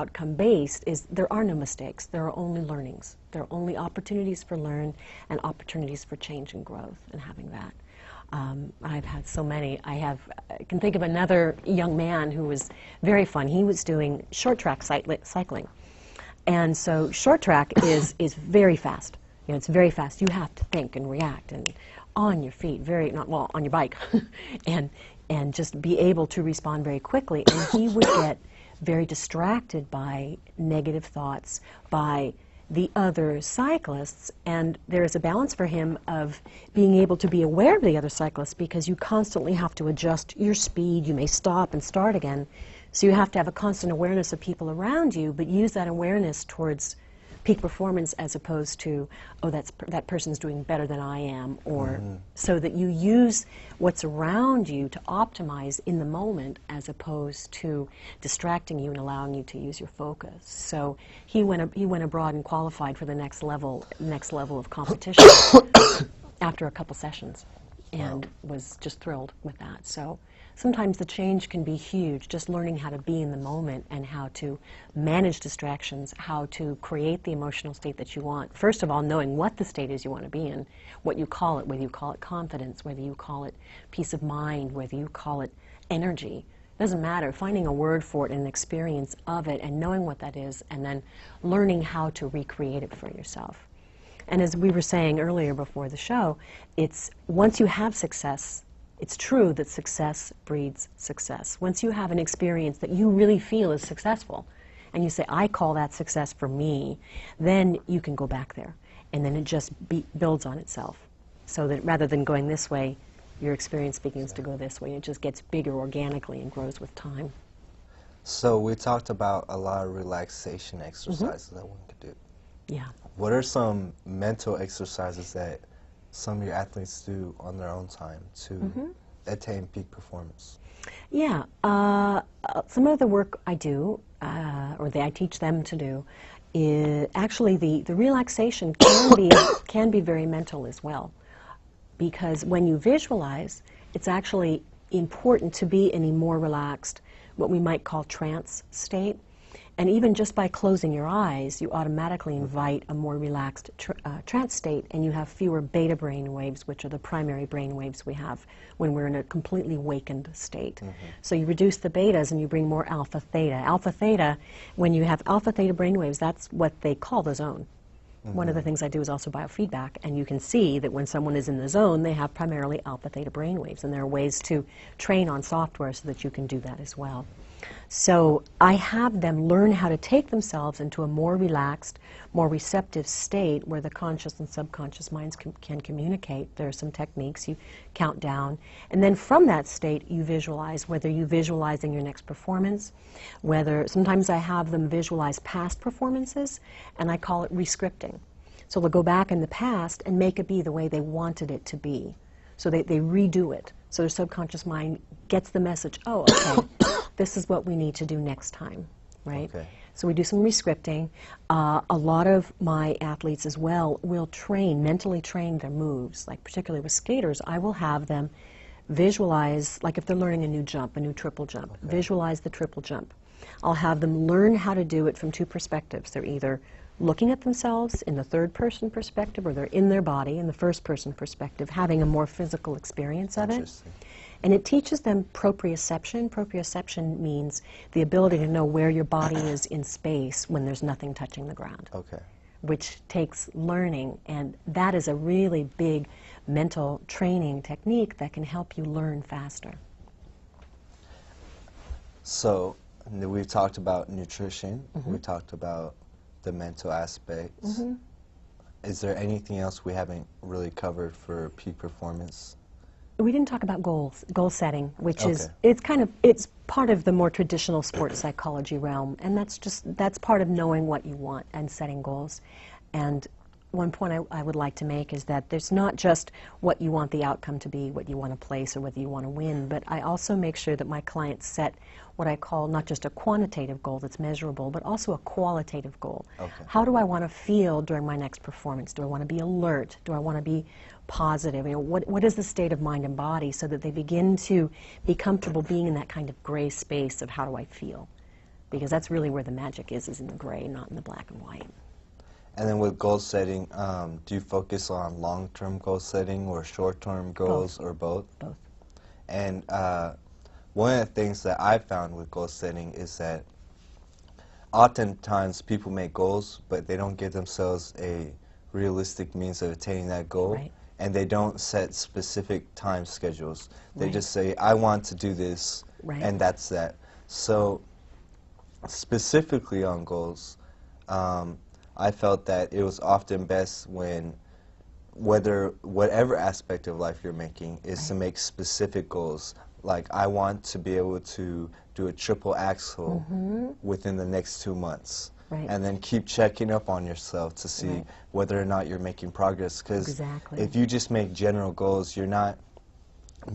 outcome-based is there are no mistakes. There are only learnings. There are only opportunities for learn and opportunities for change and growth, and having that. I've had so many. I can think of another young man who was very fun. He was doing short track cycling. And so short track is very fast. You know, it's very fast. You have to think and react and on your feet, on your bike, and just be able to respond very quickly. And he would get very distracted by negative thoughts, by the other cyclists, and there is a balance for him of being able to be aware of the other cyclists, because you constantly have to adjust your speed. You may stop and start again. So you have to have a constant awareness of people around you, but use that awareness towards peak performance as opposed to, oh, that person's doing better than I am, or so that you use what's around you to optimize in the moment as opposed to distracting you and allowing you to use your focus. So he went abroad and qualified for the next level of competition after a couple sessions, and was just thrilled with that. So sometimes the change can be huge, just learning how to be in the moment and how to manage distractions, how to create the emotional state that you want. First of all, knowing what the state is you want to be in, what you call it, whether you call it confidence, whether you call it peace of mind, whether you call it energy. It doesn't matter. Finding a word for it and an experience of it and knowing what that is, and then learning how to recreate it for yourself. And as we were saying earlier before the show, it's once you have success, it's true that success breeds success. Once you have an experience that you really feel is successful, and you say, I call that success for me, then you can go back there. And then it just builds on itself. So that rather than going this way, your experience begins to go this way. It just gets bigger organically and grows with time. So we talked about a lot of relaxation exercises that one could do. Yeah. What are some mental exercises that some of your athletes do on their own time to attain peak performance? Yeah, some of the work I do, or that I teach them to do, is actually the relaxation can be very mental as well, because when you visualize, it's actually important to be in a more relaxed, what we might call trance state. And even just by closing your eyes, you automatically invite a more relaxed trance state, and you have fewer beta brain waves, which are the primary brain waves we have when we're in a completely awakened state. So you reduce the betas and you bring more alpha theta. Alpha theta, when you have alpha theta brain waves, that's what they call the zone. One of the things I do is also biofeedback, and you can see that when someone is in the zone, they have primarily alpha theta brain waves, and there are ways to train on software so that you can do that as well. So I have them learn how to take themselves into a more relaxed, more receptive state where the conscious and subconscious minds can communicate. There are some techniques. You count down, and then from that state you visualize, whether you visualizing your next performance, whether sometimes I have them visualize past performances, and I call it rescripting. So they'll go back in the past and make it be the way they wanted it to be. So they redo it. So their subconscious mind gets the message, oh, okay, this is what we need to do next time, right? Okay. So we do some rescripting. A lot of my athletes as well will mentally train their moves. Like particularly with skaters, I will have them visualize, like if they're learning a new jump, a new triple jump, visualize the triple jump. I'll have them learn how to do it from two perspectives. They're either looking at themselves in the third-person perspective, or they're in their body in the first-person perspective, having a more physical experience of it. And it teaches them proprioception. Proprioception means the ability to know where your body is in space when there's nothing touching the ground, which takes learning. And that is a really big mental training technique that can help you learn faster. So we've talked about nutrition. We talked about the mental aspects. Is there anything else we haven't really covered for peak performance? We didn't talk about goals, goal setting, which is, it's part of the more traditional sports psychology realm, and that's part of knowing what you want and setting goals. And one point I would like to make is that there's not just what you want the outcome to be, what you want to place, or whether you want to win, but I also make sure that my clients set what I call not just a quantitative goal that's measurable, but also a qualitative goal. How do I want to feel during my next performance? Do I want to be alert? Do I want to be positive? You know, what is the state of mind and body, so that they begin to be comfortable being in that kind of gray space of how do I feel? because that's really where the magic is in the gray, not in the black and white. And then with goal setting, do you focus on long-term goal setting or short-term goals, or both? Both. And one of the things that I found with goal setting is that oftentimes people make goals, but they don't give themselves a realistic means of attaining that goal. Right. And they don't set specific time schedules. They Right. just say, I want to do this, Right. and that's that. So specifically on goals, I felt that it was often best when whatever aspect of life you're making is to make specific goals. Like, I want to be able to do a triple axel within the next 2 months. Right. And then keep checking up on yourself to see whether or not you're making progress. Because Exactly. if you just make general goals, you're not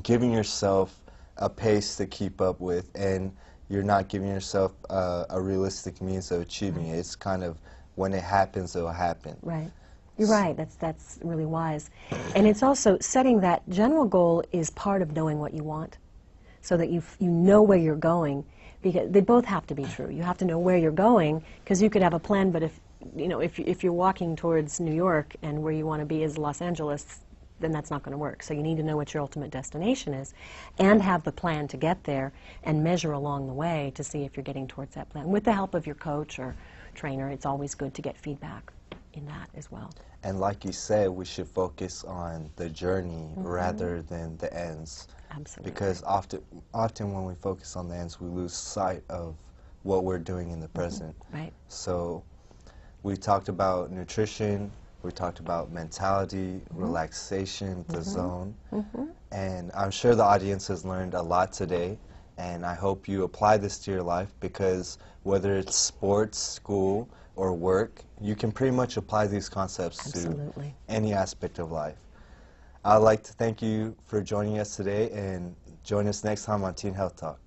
giving yourself a pace to keep up with, and you're not giving yourself a realistic means of achieving it. It's kind of, when it happens, it'll happen. Right. You're right. That's really wise. And it's also setting that general goal is part of knowing what you want, so that you know where you're going, because they both have to be true. You have to know where you're going, because you could have a plan, but if you're walking towards New York and where you want to be is Los Angeles, then that's not going to work. So you need to know what your ultimate destination is, and have the plan to get there, and measure along the way to see if you're getting towards that plan. With the help of your coach or trainer, it's always good to get feedback in that as well. And like you said, we should focus on the journey rather than the ends. Absolutely. Because often when we focus on the ends, we lose sight of what we're doing in the present. Right. So we talked about nutrition, we talked about mentality, relaxation, the zone. And I'm sure the audience has learned a lot today. And I hope you apply this to your life, because whether it's sports, school, or work, you can pretty much apply these concepts to any aspect of life. I'd like to thank you for joining us today, and join us next time on Teen Health Talk.